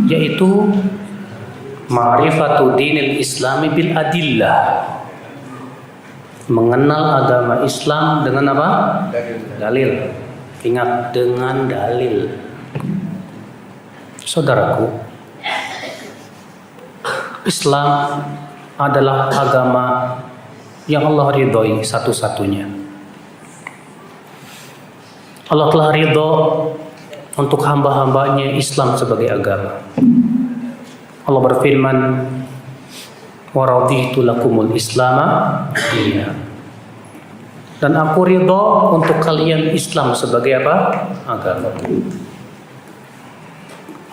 yaitu ma'rifatu dinil islami bil adillah. Mengenal agama Islam dengan apa? Dalil. Ingat, dengan dalil. Saudaraku, Islam adalah agama yang Allah ridhoi satu-satunya. Allah telah ridho untuk hamba-hambanya Islam sebagai agama. Allah berfirman, wa raditu lakumul islama dinan. Dan aku ridho untuk kalian Islam sebagai apa? Agama.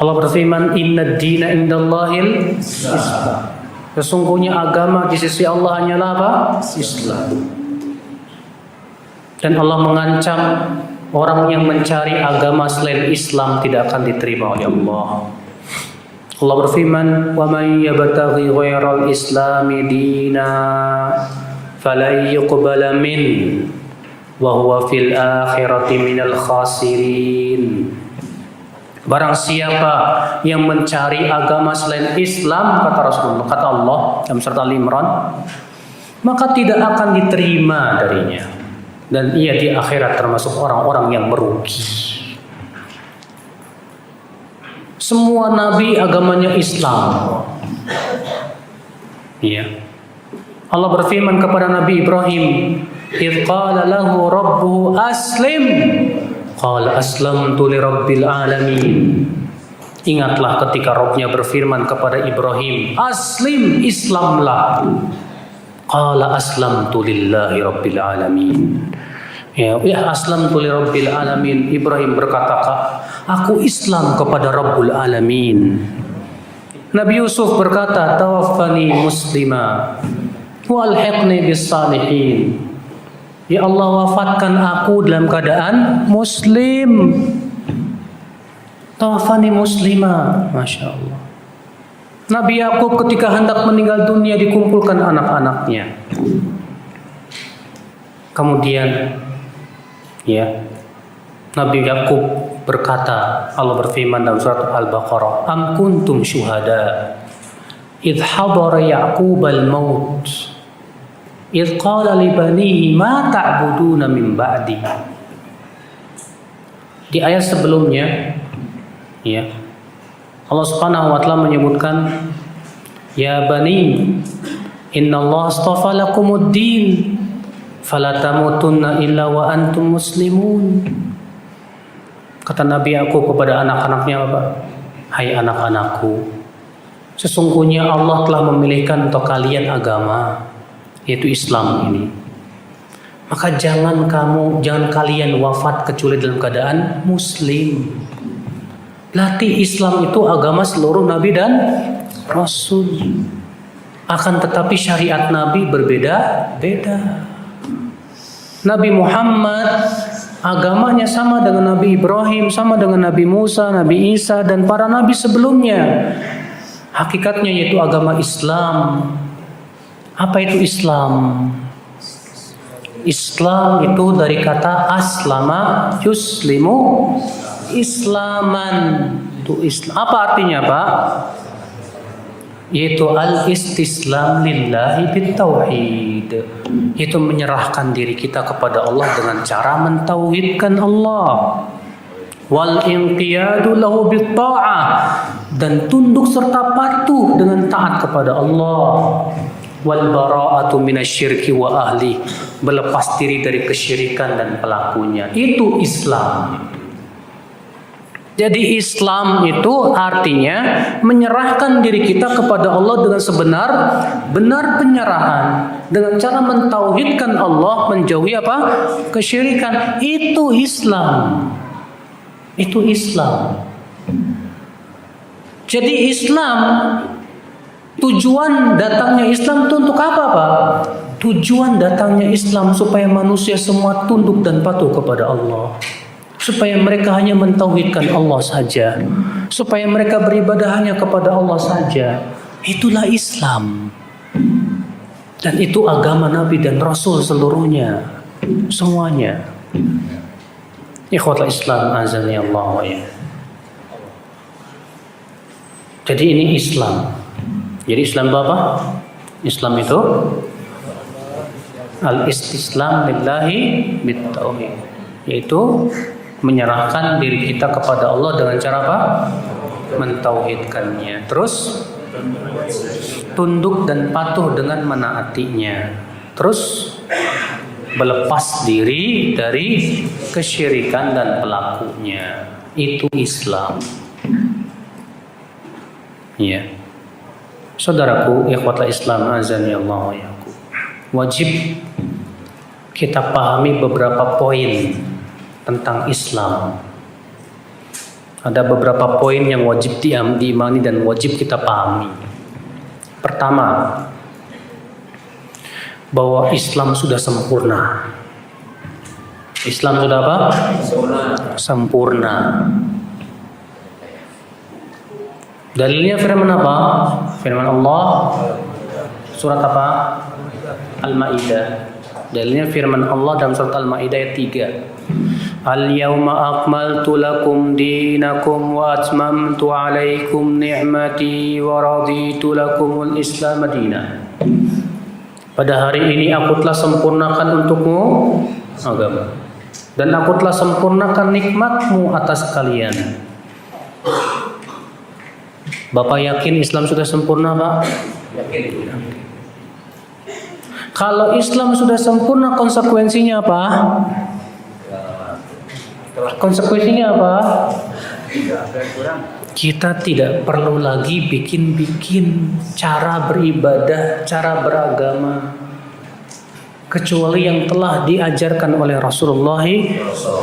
Allah berfirman, inna dina indallahil Islam. Sesungguhnya agama di sisi Allah hanyalah apa? Islam. Dan Allah mengancam orang yang mencari agama selain Islam tidak akan diterima oleh Allah. Allah berfirman, wa man yabtaghi ghairal islami dina falan yuqbala min wa huwa fil akhirati minal khasirin. Barang siapa yang mencari agama selain Islam, kata Rasulullah, kata Allah dalam surat Al-Imran, maka tidak akan diterima darinya, dan ia di akhirat termasuk orang-orang yang merugi. Semua nabi agamanya Islam. Ya. Allah berfirman kepada Nabi Ibrahim, "Idz qala lahu rabbuhu aslim." Qala aslamtu lirabbil alamin. Ingatlah ketika Rabbnya berfirman kepada Ibrahim, aslim, Islamlah. Qala aslamtu lillahi rabbil alamin. Ya aslamtu lirabbil alamin. Ibrahim berkata, aku Islam kepada Rabbul alamin. Nabi Yusuf berkata, tawaffani muslima wa alhiqni bis salihin. Ya Allah, wafatkan aku dalam keadaan muslim. Tawaffani muslima. Masya Allah. Nabi Yakub ketika hendak meninggal dunia dikumpulkan anak-anaknya. Kemudian ya Nabi Yakub berkata, Allah berfirman dalam surat Al-Baqarah, am kuntum syuhada idh hadara Yaqub al-maut idh qala li banihi ma ta'buduna min ba'di. Di ayat sebelumnya ya Allah Subhanahu wa taala menyebutkan, ya bani innallaha astafa lakumuddin fala tamutunna illa wa antum muslimun. Kata Nabi Yakub kepada anak-anaknya apa? Hai anak-anakku, sesungguhnya Allah telah memilihkan untuk kalian agama, yaitu Islam ini. Maka jangan kalian wafat kecuali dalam keadaan muslim. Berarti Islam itu agama seluruh nabi dan rasul. Akan tetapi syariat nabi berbeda-beda. Nabi Muhammad agamanya sama dengan Nabi Ibrahim, sama dengan Nabi Musa, Nabi Isa, dan para nabi sebelumnya. Hakikatnya yaitu agama Islam. Apa itu Islam? Islam itu dari kata aslama yuslimu islaman. Itu Islam. Apa artinya, Pak? Yaitu al-istislam lillahi bitauhid. Itu menyerahkan diri kita kepada Allah dengan cara mentauhidkan Allah. Wal inqiyadu lahu bitta'ah, dan tunduk serta patuh dengan taat kepada Allah. Wal bara'atu minasyirki wa ahli, berlepas diri dari kesyirikan dan pelakunya. Itu Islam. Jadi Islam itu artinya menyerahkan diri kita kepada Allah dengan sebenar-benar penyerahan, dengan cara mentauhidkan Allah, menjauhi apa? Kesyirikan. Itu Islam. Itu Islam. Jadi Islam, tujuan datangnya Islam itu untuk apa, Pak? Tujuan datangnya Islam supaya manusia semua tunduk dan patuh kepada Allah. Supaya mereka hanya mentauhidkan Allah saja. Supaya mereka beribadah hanya kepada Allah saja. Itulah Islam. Dan itu agama Nabi dan Rasul seluruhnya. Semuanya. Ikhwatul Islam azani Allah wa ya. Jadi ini Islam. Jadi Islam itu apa? Islam itu al-istislam lillahi bit-tauhid, yaitu menyerahkan diri kita kepada Allah dengan cara apa? Mentauhidkannya. Terus tunduk dan patuh dengan menaatinya. Terus berlepas diri dari kesyirikan dan pelakunya. Itu Islam. Ya. Saudaraku, ikhwatul Islam azani Allah wa iyyakum. Wajib kita pahami beberapa poin tentang Islam. Ada beberapa poin yang wajib diimani dan wajib kita pahami. Pertama, bahwa Islam sudah sempurna. Islam sudah apa? Sempurna. Dalilnya firman apa? Firman Allah surat apa? Al-Maidah. Dalilnya firman Allah dalam surat Al-Maidah ayat 3. Al-yawma akmaltu lakum dinakum wa atmamtu alaikum ni'mati wa raditu lakumul Islam madina. Pada hari ini aku telah sempurnakan untukmu agama, dan aku telah sempurnakan nikmatmu atas kalian. Bapak yakin Islam sudah sempurna, Pak? Yakin. Kalau Islam sudah sempurna, konsekuensinya apa? Konsekuensinya apa? Kita tidak perlu lagi bikin-bikin cara beribadah, cara beragama, kecuali yang telah diajarkan oleh Rasulullah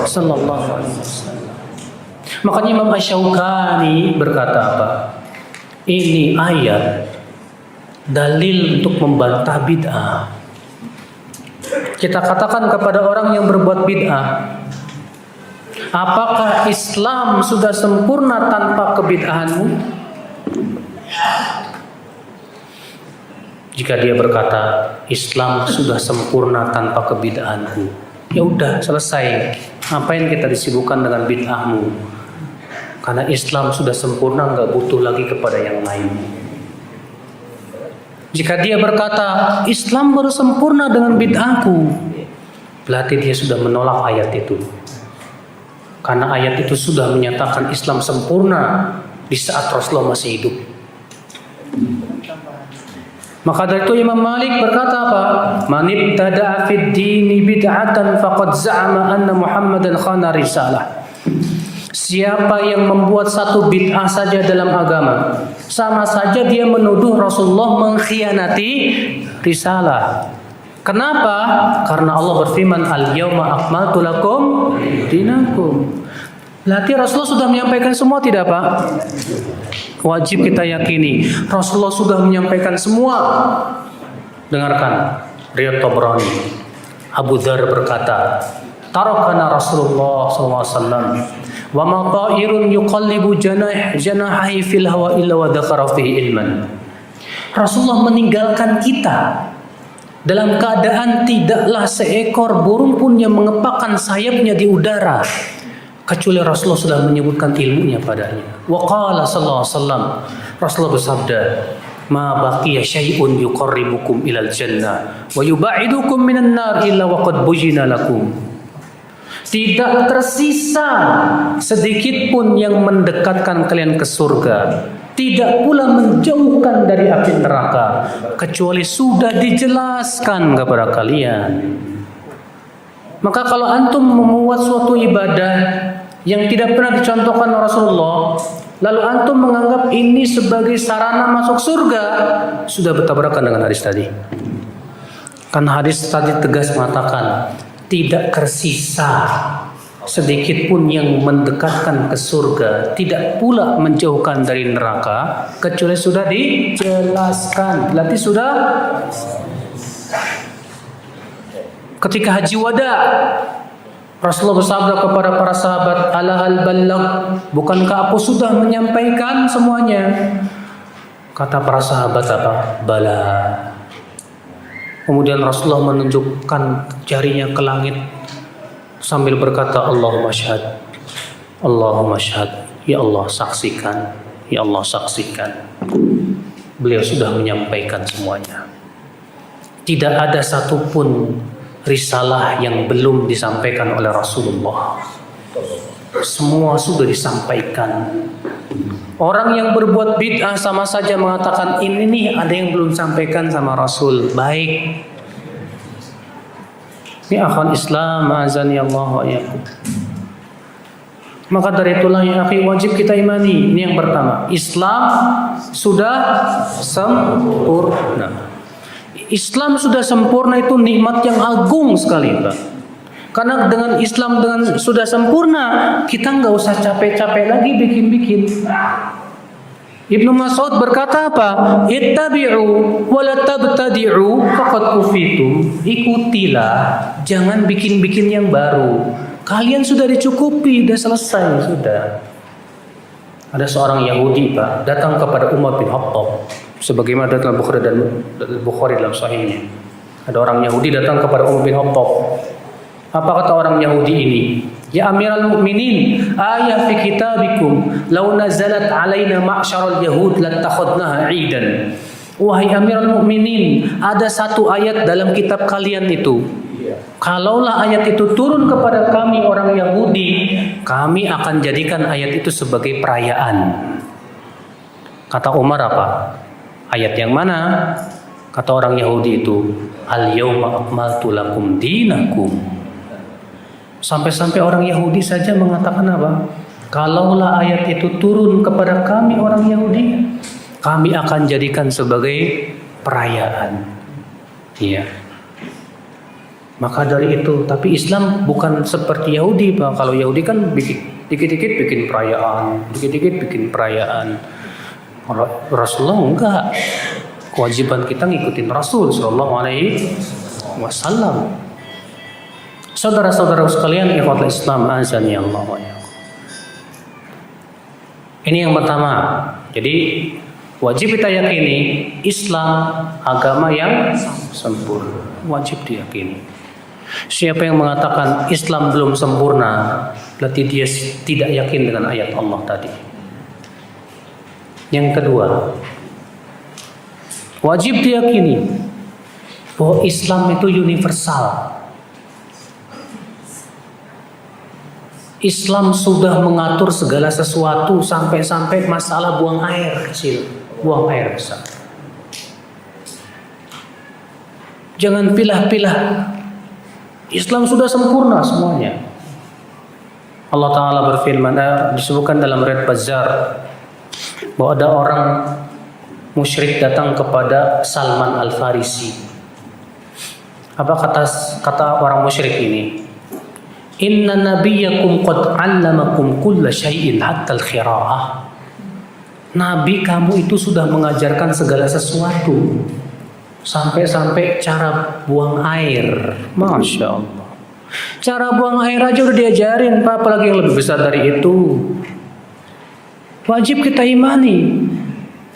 sallallahu alaihi wasallam. Makanya Imam Asy-Syaukani berkata apa? Ini ayat dalil untuk membantah bid'ah. Kita katakan kepada orang yang berbuat bid'ah, apakah Islam sudah sempurna tanpa kebid'ahanmu? Jika dia berkata Islam sudah sempurna tanpa kebid'ahanku, ya udah selesai. Ngapain kita disibukkan dengan bid'ahmu? Karena Islam sudah sempurna, nggak butuh lagi kepada yang lain. Jika dia berkata Islam baru sempurna dengan bid'ahku, berarti dia sudah menolak ayat itu. Karena ayat itu sudah menyatakan Islam sempurna di saat Rasulullah masih hidup. Maka dari itu Imam Malik berkata apa? Man ibtada'a fid dini bid'atan faqad za'ama anna Muhammadan khana risalah. Siapa yang membuat satu bid'ah saja dalam agama, sama saja dia menuduh Rasulullah mengkhianati risalah. Kenapa? Karena Allah berfirman, Al-yawma akmaltu lakum dinakum. Berarti Rasulullah sudah menyampaikan semua, tidak Pak? Wajib kita yakini Rasulullah sudah menyampaikan semua. Dengarkan riwayat Tabrani. Abu Dzar berkata, tarakana Rasulullah SAW wa ma ta'irun yuqallibu janahi fil hawa illa wa dzakara fihi ilman. Rasulullah meninggalkan kita dalam keadaan tidaklah seekor burung pun yang mengepakkan sayapnya di udara kecuali Rasulullah sudah menyebutkan ilmunya padanya. Wa qala sallallahu alaihi wasallam, Rasulullah bersabda, ma baqiya syai'un yuqarribukum ilal jannah wa yubaidukum minan nar illa wa qad bujina lakum. Tidak tersisa sedikit pun yang mendekatkan kalian ke surga, tidak pula menjauhkan dari api neraka, kecuali sudah dijelaskan kepada kalian. Maka kalau antum membuat suatu ibadah yang tidak pernah dicontohkan Rasulullah, lalu antum menganggap ini sebagai sarana masuk surga, sudah bertabrakan dengan hadis tadi. Karena hadis tadi tegas mengatakan tidak tersisa sedikit pun yang mendekatkan ke surga, tidak pula menjauhkan dari neraka, kecuali sudah dijelaskan. Berarti sudah. Ketika haji wada, Rasulullah bersabda kepada para sahabat, ala hal balagh, bukankah aku sudah menyampaikan semuanya? Kata para sahabat apa? Bala. Kemudian Rasulullah menunjukkan jarinya ke langit sambil berkata, Allahumma syahad, Allahumma syahad, ya Allah saksikan, Ya Allah saksikan, beliau sudah menyampaikan semuanya. Tidak ada satupun risalah yang belum disampaikan oleh Rasulullah. Semua sudah disampaikan. Orang yang berbuat bid'ah sama saja mengatakan ini nih ada yang belum sampaikan sama Rasul. Baik. Ini akhwan Islam, azani Allah wa iyyakum. Maka dari itulah ya akhi, wajib kita imani. Ini yang pertama, Islam sudah sempurna. Islam sudah sempurna itu nikmat yang agung sekali, Pak. Karena dengan Islam dengan sudah sempurna, kita nggak usah capek-capek lagi bikin-bikin. Ibnu Mas'ud berkata apa? Ittabi'u wa la tabtadi'u faqad kufitum. Ikutilah, jangan bikin-bikin yang baru. Kalian sudah dicukupi, sudah selesai, sudah. Ada seorang Yahudi, Pak, datang kepada Umar bin Khattab. Sebagaimana dalam Bukhari dalam sahihnya. Ada orang Yahudi datang kepada Umar bin Khattab. Apa kata orang Yahudi ini? Ya Amirul Mukminin, ayat fi kitabikum law nazalat alaina ma'syaral yahud latakhadnaha 'idan. Wahai Amirul Mukminin, ada satu ayat dalam kitab kalian itu. Kalaulah ayat itu turun kepada kami orang Yahudi, kami akan jadikan ayat itu sebagai perayaan. Kata Umar apa? Ayat yang mana? Kata orang Yahudi itu, al-yawma akmaltu lakum dinakum. Sampai-sampai orang Yahudi saja mengatakan apa? Kalaulah ayat itu turun kepada kami orang Yahudi, kami akan jadikan sebagai perayaan. Iya. Maka dari itu, tapi Islam bukan seperti Yahudi, Pak. Kalau Yahudi kan dikit-dikit bikin perayaan, dikit-dikit bikin perayaan. Kalau Rasulullah enggak. Kewajiban kita ngikutin Rasul sallallahu alaihi wasallam. Saudara-saudara sekalian, ikhwatul Islam, azani Allah wa iyyakum. Ini yang pertama. Jadi wajib kita yakini Islam agama yang sempurna. Wajib diyakini. Siapa yang mengatakan Islam belum sempurna, berarti dia tidak yakin dengan ayat Allah tadi. Yang kedua, wajib diyakini bahwa Islam itu universal. Islam sudah mengatur segala sesuatu sampai-sampai masalah buang air kecil, buang air besar. Jangan pilah-pilah. Islam sudah sempurna semuanya. Allah Ta'ala berfirman, disebutkan dalam riwayat Bazzar, bahwa ada orang musyrik datang kepada Salman Al-Farisi. Apa kata orang musyrik ini? Inna nabiyyakum qad 'allamakum kulla syai'in hatta al-qira'ah. Nabi kamu itu sudah mengajarkan segala sesuatu. Sampai-sampai cara buang air. Masya Allah. Cara buang air aja udah diajarin, Pak, apalagi yang lebih besar dari itu. Wajib kita imani.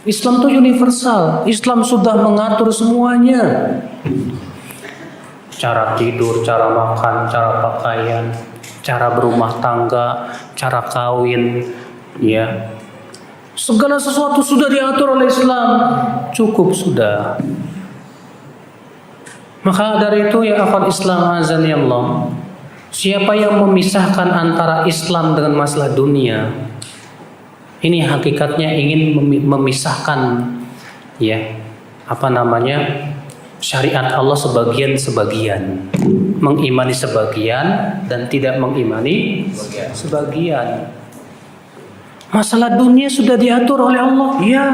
Islam itu universal. Islam sudah mengatur semuanya. Cara tidur, cara makan, cara pakaian, cara berumah tangga, cara kawin, ya. Segala sesuatu sudah diatur oleh Islam. Cukup sudah. Maka dari itu ya akhwat Islam azani Allah, siapa yang memisahkan antara Islam dengan masalah dunia, ini hakikatnya ingin memisahkan ya syariat Allah sebagian-sebagian, mengimani sebagian dan tidak mengimani sebagian. Masalah dunia sudah diatur oleh Allah, ya.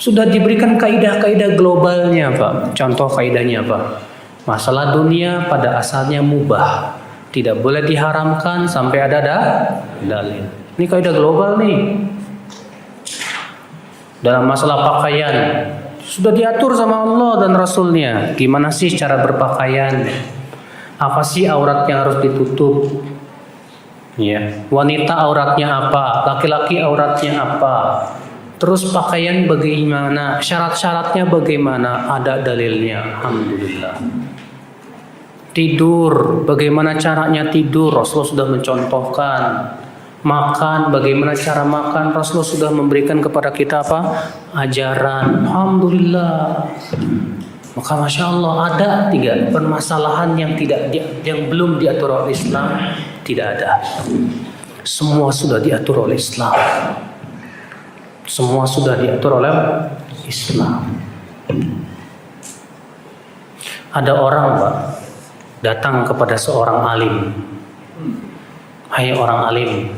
Sudah diberikan kaidah-kaidah globalnya, Pak. Contoh kaidahnya apa? Masalah dunia pada asalnya mubah, tidak boleh diharamkan sampai ada dalil. Ini kaidah global nih. Dalam masalah pakaian sudah diatur sama Allah dan Rasulnya. Gimana sih cara berpakaian? Apa sih aurat yang harus ditutup? Ya, wanita auratnya apa? Laki-laki auratnya apa? Terus pakaian bagaimana? Syarat-syaratnya bagaimana? Ada dalilnya. Alhamdulillah. Tidur, bagaimana caranya tidur? Rasulullah sudah mencontohkan. Makan, bagaimana cara makan, Rasulullah sudah memberikan kepada kita apa? Ajaran. Alhamdulillah. Maka Masya Allah, ada 3 permasalahan yang belum diatur oleh Islam. Tidak ada. Semua sudah diatur oleh Islam. Semua sudah diatur oleh Islam. Ada orang, Pak, datang kepada seorang alim. Hai orang alim,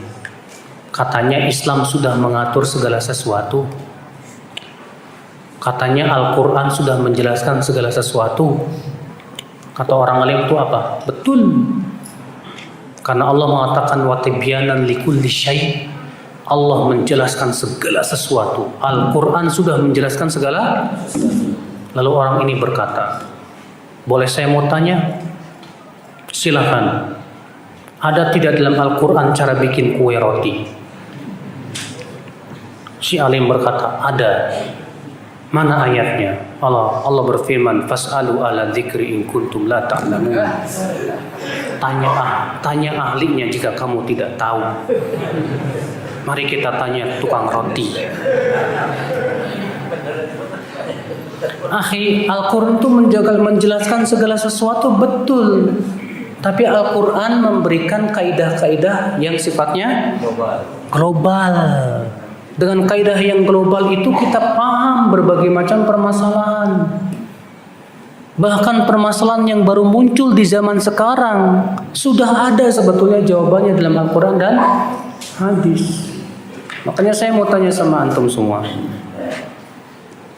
katanya Islam sudah mengatur segala sesuatu. Katanya Al-Quran sudah menjelaskan segala sesuatu. Kata orang alim itu apa? Betul. Karena Allah mengatakan wa tibyanan likulli syai'. Allah menjelaskan segala sesuatu. Al-Quran sudah menjelaskan segala. Lalu orang ini berkata, boleh saya mau tanya? Silakan. Ada tidak dalam Al-Quran cara bikin kue roti? Si alim berkata, ada. Mana ayatnya? Allah berfirman, fas'alu ala dzikri in kuntum la ta'lamun. Tanya ahlinya jika kamu tidak tahu. Mari kita tanya tukang roti. Akhi, Al-Quran itu menjelaskan segala sesuatu, betul. Tapi Al-Quran memberikan kaidah-kaidah yang sifatnya global. Dengan kaidah yang global itu kita paham berbagai macam permasalahan. Bahkan permasalahan yang baru muncul di zaman sekarang sudah ada sebetulnya jawabannya dalam Al-Quran dan hadis. Makanya saya mau tanya sama antum semua.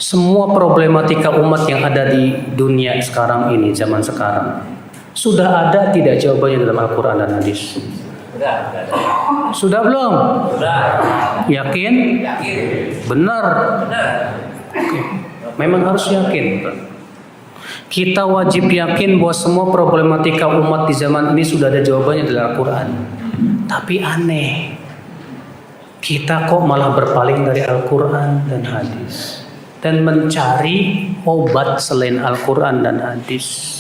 Semua problematika umat yang ada di dunia sekarang ini, zaman sekarang, sudah ada tidak jawabannya dalam Al-Quran dan hadis? Sudah belum? Sudah. Yakin? Benar. Oke. Memang harus yakin. Kita wajib yakin bahwa semua problematika umat di zaman ini sudah ada jawabannya dalam Al-Quran. Tapi aneh, kita kok malah berpaling dari Al-Quran dan hadis dan mencari obat selain Al-Quran dan hadis.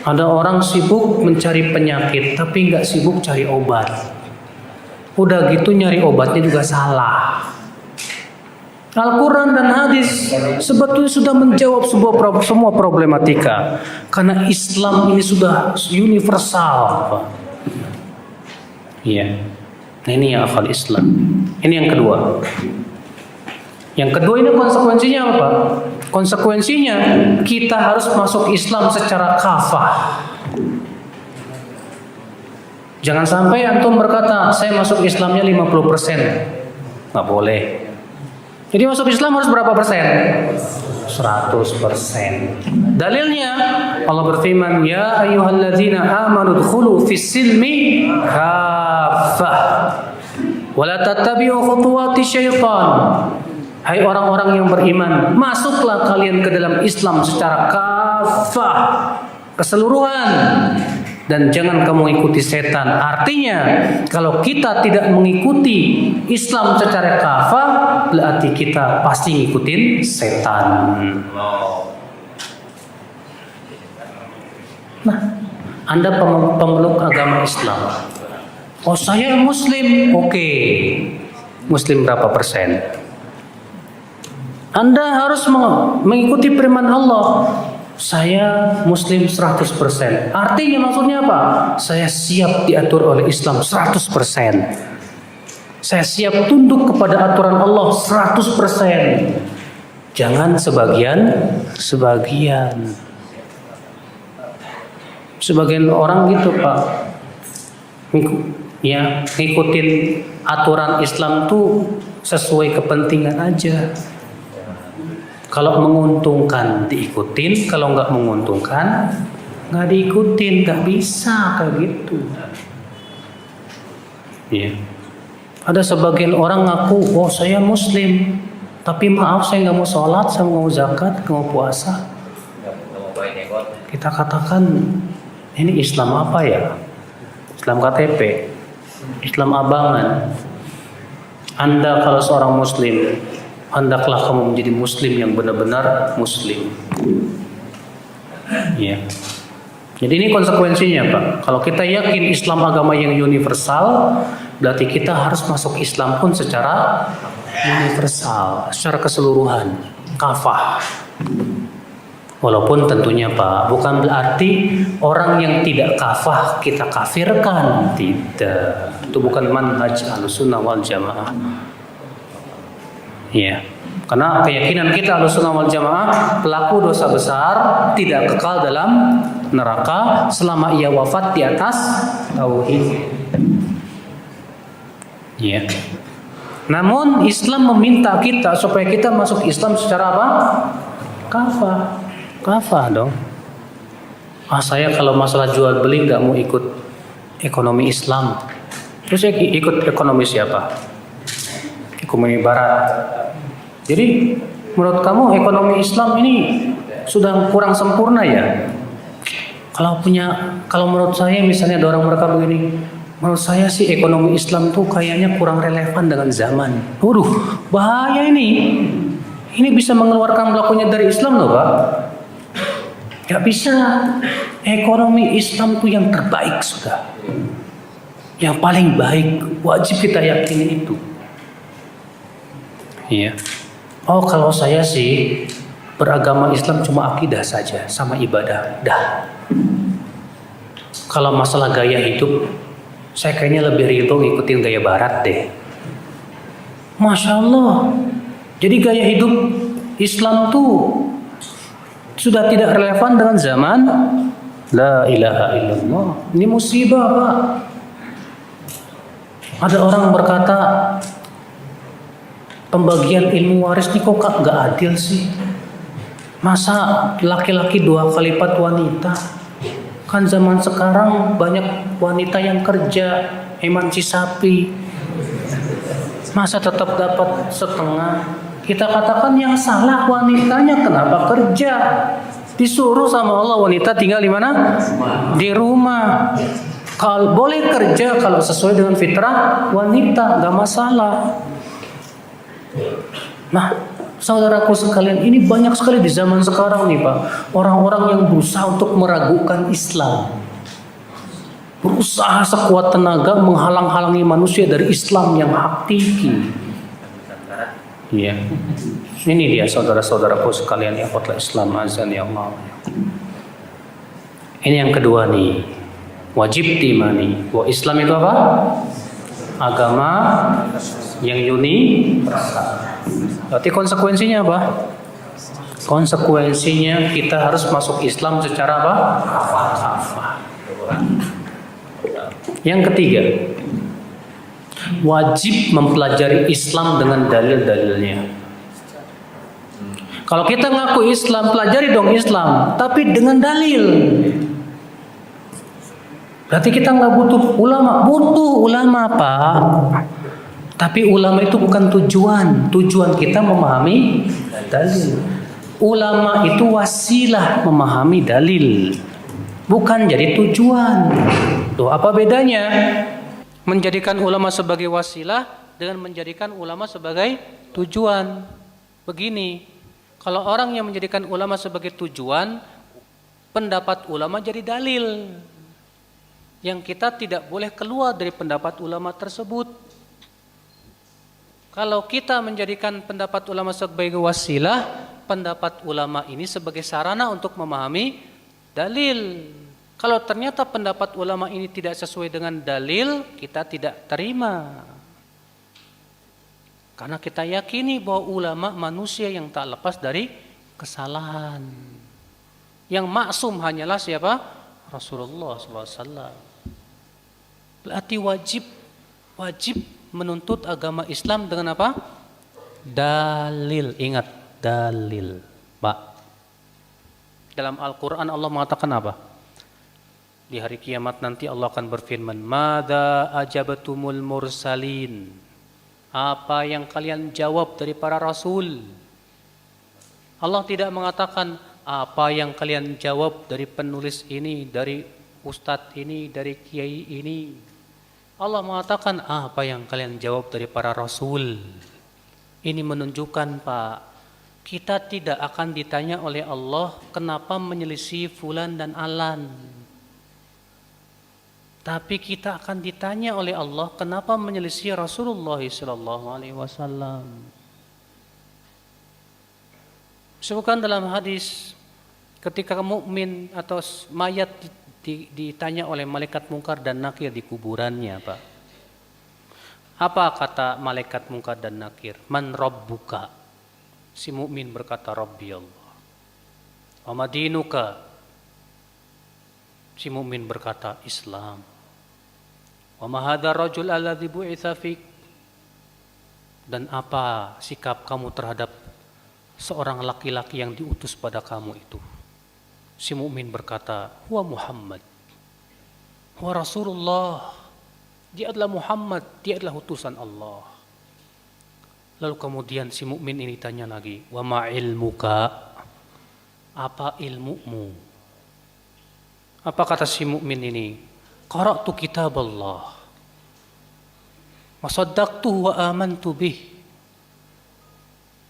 Ada orang sibuk mencari penyakit, tapi nggak sibuk cari obat. Udah gitu nyari obatnya juga salah. Al-Quran dan hadis sebetulnya sudah menjawab semua problematika. Karena Islam ini sudah universal. Iya. Nah ini yang akal Islam. Ini yang kedua. Yang kedua ini konsekuensinya apa? Konsekuensinya kita harus masuk Islam secara kafah. Jangan sampai antum berkata saya masuk Islamnya 50%. Nggak boleh. Jadi masuk Islam harus berapa persen? 100%. Dalilnya Allah berfirman, ya ayyuhalladzina amanu dkhulu fis-silmi kafah wa la tattabi'u khutuwati syaitan. Hai orang-orang yang beriman, masuklah kalian ke dalam Islam secara kafah, keseluruhan, dan jangan kamu ikuti setan. Artinya, kalau kita tidak mengikuti Islam secara kafah, berarti kita pasti ngikutin setan. Nah, Anda pemeluk agama Islam. Oh, saya Muslim. Oke. Muslim berapa persen? Anda harus mengikuti firman Allah. Saya Muslim 100%. Artinya maksudnya apa? Saya siap diatur oleh Islam 100%. Saya siap tunduk kepada aturan Allah 100%. Jangan sebagian. Sebagian orang gitu, Pak. Ya, ngikutin aturan Islam tuh sesuai kepentingan aja. Kalau menguntungkan diikutin, kalau nggak menguntungkan nggak diikutin, nggak bisa kayak gitu. Ya. Ada sebagian orang ngaku, oh saya Muslim, tapi maaf saya nggak mau sholat, saya nggak mau zakat, nggak mau puasa. Kita katakan ini Islam apa ya? Islam KTP, Islam abangan. Anda kalau seorang Muslim, hendaklah kamu menjadi Muslim yang benar-benar Muslim. Ya. Jadi ini konsekuensinya Pak. Kalau kita yakin Islam agama yang universal, berarti kita harus masuk Islam pun secara universal, secara keseluruhan, kafah. Walaupun tentunya Pak, bukan berarti orang yang tidak kafah kita kafirkan, tidak. Itu bukan manhaj Ahlussunnah wal Jamaah. Ya. Karena keyakinan kita Ahlussunnah wal Jamaah, pelaku dosa besar tidak kekal dalam neraka selama ia wafat di atas tauhid. Ya. Namun Islam meminta kita supaya kita masuk Islam secara apa? Kafah dong. Saya kalau masalah jual beli nggak mau ikut ekonomi Islam. Terus saya ikut ekonomi siapa? Ekonomi Barat. Jadi menurut kamu ekonomi Islam ini sudah kurang sempurna ya? Kalau menurut saya misalnya ada orang mereka begini, menurut saya sih ekonomi Islam tuh kayaknya kurang relevan dengan zaman. Waduh, bahaya ini. Ini bisa mengeluarkan pelakunya dari Islam loh Pak. Gak bisa. Ekonomi Islam tuh yang terbaik sudah. Yang paling baik, wajib kita yakini itu. Iya. Kalau saya sih beragama Islam cuma akidah saja sama ibadah. Dah. Kalau masalah gaya hidup, saya kayaknya lebih ridho ngikutin gaya Barat deh. Masya Allah. Jadi gaya hidup Islam tuh sudah tidak relevan dengan zaman. La ilaha illallah. Ini musibah Pak. Ada orang berkata, pembagian ilmu waris ini kok gak adil sih? Masa laki-laki 2 kali lipat wanita? Kan zaman sekarang banyak wanita yang kerja, emansipasi. Masa tetap dapat setengah? Kita katakan yang salah wanitanya, kenapa kerja? Disuruh sama Allah wanita tinggal di mana? Di rumah. Kalau boleh kerja kalau sesuai dengan fitrah wanita, gak masalah. Nah, saudaraku sekalian, ini banyak sekali di zaman sekarang nih Pak, orang-orang yang berusaha untuk meragukan Islam, berusaha sekuat tenaga menghalang-halangi manusia dari Islam yang hakiki. Iya, ini dia saudara-saudaraku sekalian yang khotbah Islam azan ya Allah. Ini yang kedua nih, wajib diimani bahwa Islam itu apa? Agama yang universal. Berarti konsekuensinya apa? Konsekuensinya kita harus masuk Islam secara apa? Kafah. Yang ketiga, wajib mempelajari Islam dengan dalil-dalilnya. Kalau kita ngaku Islam, pelajari dong Islam, tapi dengan dalil. Berarti kita nggak butuh ulama. Butuh ulama Pak. Tapi ulama itu bukan tujuan. Tujuan kita memahami dalil. Ulama itu wasilah memahami dalil, bukan jadi tujuan. Tuh apa bedanya? Menjadikan ulama sebagai wasilah dengan menjadikan ulama sebagai tujuan. Begini, kalau orang yang menjadikan ulama sebagai tujuan, pendapat ulama jadi dalil. Yang kita tidak boleh keluar dari pendapat ulama tersebut. Kalau kita menjadikan pendapat ulama sebagai wasilah, pendapat ulama ini sebagai sarana untuk memahami dalil. Kalau ternyata pendapat ulama ini tidak sesuai dengan dalil, kita tidak terima. Karena kita yakini bahwa ulama manusia yang tak lepas dari kesalahan. Yang maksum hanyalah siapa? Rasulullah SAW. Berarti wajib menuntut agama Islam dengan apa? Dalil. Ingat, dalil, Pak. Dalam Al-Quran Allah mengatakan apa? Di hari kiamat nanti Allah akan berfirman, "Madza ajabatumul mursalin?" Apa yang kalian jawab dari para rasul? Allah tidak mengatakan apa yang kalian jawab dari penulis ini, dari ustadz ini, dari kiai ini. Allah mengatakan apa yang kalian jawab dari para rasul. Ini menunjukkan Pak, kita tidak akan ditanya oleh Allah kenapa menyelisih fulan dan alan. Tapi kita akan ditanya oleh Allah kenapa menyelisih Rasulullah sallallahu alaihi wasallam. Sebutkan dalam hadis ketika mukmin atau mayat ditanya oleh malaikat mungkar dan nakir di kuburannya, Pak. Apa kata malaikat mungkar dan nakir? Man rabbuka? Si mukmin berkata Rabbi Allah. Wa madinuka? Si mukmin berkata Islam. Wa ma hadzal rajul alladzi bu'itsa fik? Dan apa sikap kamu terhadap seorang laki-laki yang diutus pada kamu itu? Si mukmin berkata, "Huwa Muhammad. Huwa Rasulullah." Dia adalah Muhammad, dia adalah utusan Allah. Lalu kemudian si mukmin ini tanya lagi, "Wa ma ilmuka?" Apa ilmumu? Apa kata si mukmin ini? Qara'tu kitab Allah. Wa saddaqtu wa amantu bih.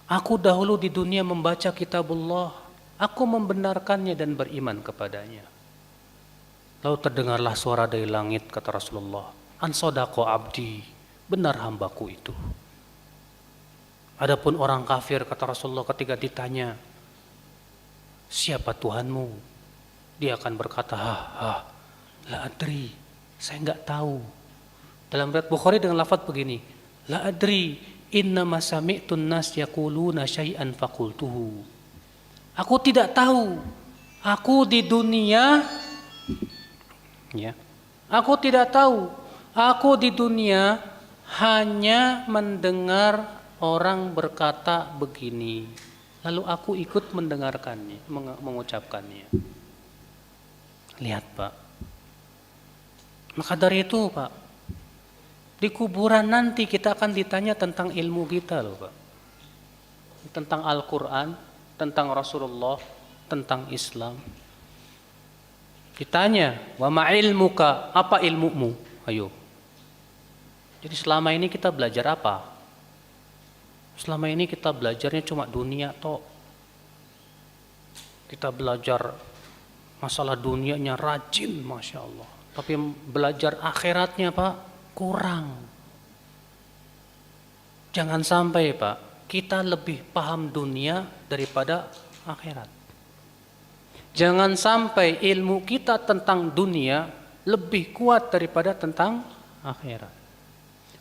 Aku dahulu di dunia membaca kitabullah, aku membenarkannya dan beriman kepadanya. Lalu terdengarlah suara dari langit, kata Rasulullah, an sadaqa abdi, benar hambaku itu. Adapun orang kafir, kata Rasulullah, ketika ditanya, siapa Tuhanmu? Dia akan berkata, la adri, saya enggak tahu. Dalam riwayat Bukhari dengan lafaz begini, la adri, innama sami'tun nas yaquluna syai'an faqultuhu. Aku tidak tahu. Aku di dunia Aku tidak tahu. Aku di dunia hanya mendengar orang berkata begini. Lalu aku ikut mendengarkannya, mengucapkannya. Lihat, Pak. Maka dari itu, Pak, di kuburan nanti kita akan ditanya tentang ilmu kita loh, Pak. Tentang Al-Quran, tentang Rasulullah, tentang Islam. Ditanya, wa ma ilmuka, apa ilmumu? Ayo. Jadi selama ini kita belajar apa? Selama ini kita belajarnya cuma dunia toh. Kita belajar masalah dunianya rajin, Masya Allah. Tapi belajar akhiratnya, Pak, kurang. Jangan sampai, Pak, kita lebih paham dunia daripada akhirat. Jangan sampai ilmu kita tentang dunia lebih kuat daripada tentang akhirat.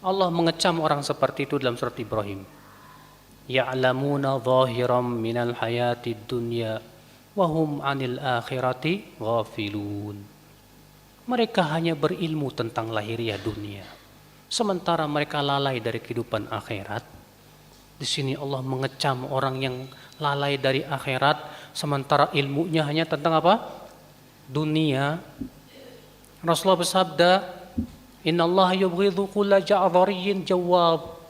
Allah mengecam orang seperti itu dalam surat Ibrahim. Ya'lamuna zahiran minal hayatid dunya wa hum 'anil akhirati ghafilun. Mereka hanya berilmu tentang lahiriah dunia, sementara mereka lalai dari kehidupan akhirat. Di sini Allah mengecam orang yang lalai dari akhirat, sementara ilmunya hanya tentang apa? Dunia. Rasulullah bersabda, "Innallaha yubghidhu kulla ja'dhariyyin jawab."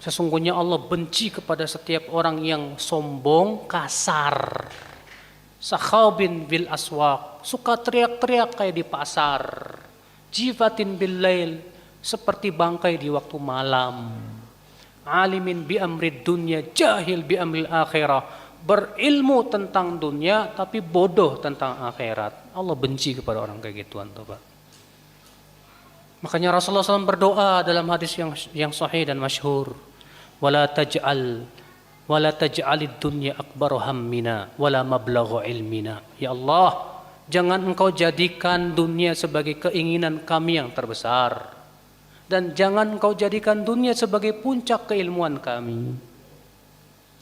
Sesungguhnya Allah benci kepada setiap orang yang sombong, kasar. Sakhabin bil aswaq, suka teriak-teriak kayak di pasar. Jifatin bil lail, seperti bangkai di waktu malam. Alimin bi amrid dunya, jahil bi amril akhirah. Berilmu tentang dunia tapi bodoh tentang akhirat. Allah benci kepada orang kayak gituan tuh, Pak. Makanya Rasulullah SAW berdoa dalam hadis yang sahih dan masyhur, wala taj'alid dunya akbar hammina wala mablagha ilmina. Ya Allah, jangan engkau jadikan dunia sebagai keinginan kami yang terbesar, dan jangan engkau jadikan dunia sebagai puncak keilmuan kami.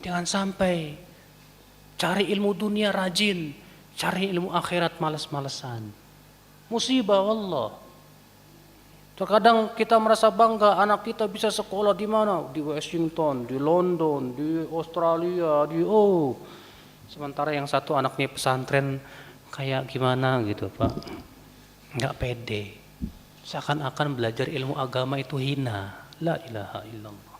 Jangan sampai cari ilmu dunia rajin, cari ilmu akhirat malas-malesan. Musibah Allah. Terkadang kita merasa bangga anak kita bisa sekolah di mana? Di Washington, di London, di Australia, sementara yang satu anaknya pesantren kayak gimana gitu, Pak. Enggak pede. Seakan-akan belajar ilmu agama itu hina. La ilaha illallah.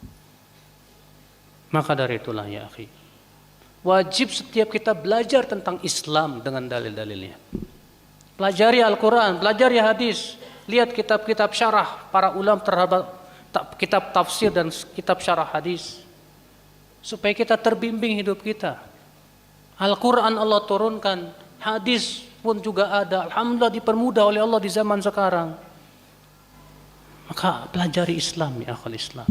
Maka dari itulah ya akhi, wajib setiap kita belajar tentang Islam dengan dalil-dalilnya. Pelajari Al-Quran, pelajari hadis. Lihat kitab-kitab syarah para ulama terhadap kitab tafsir dan kitab syarah hadis. Supaya kita terbimbing hidup kita. Al-Quran Allah turunkan, hadis pun juga ada. Alhamdulillah dipermudah oleh Allah di zaman sekarang. Maka pelajari Islam ya akhul Islam.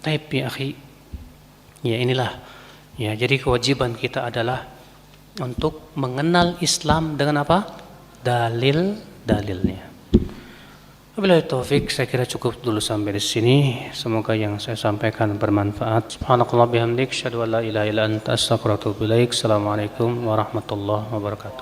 Taib ya akhi. Ya inilah. Ya jadi kewajiban kita adalah untuk mengenal Islam dengan apa? Dalil-dalilnya. Wabillahi taufik, saya kira cukup dulu sampai di sini. Semoga yang saya sampaikan bermanfaat. Subhanakallah bihamdik, asyhadu an la ilaha illa anta, astaghfiruka wa atubu ilaik. Assalamualaikum warahmatullahi wabarakatuh.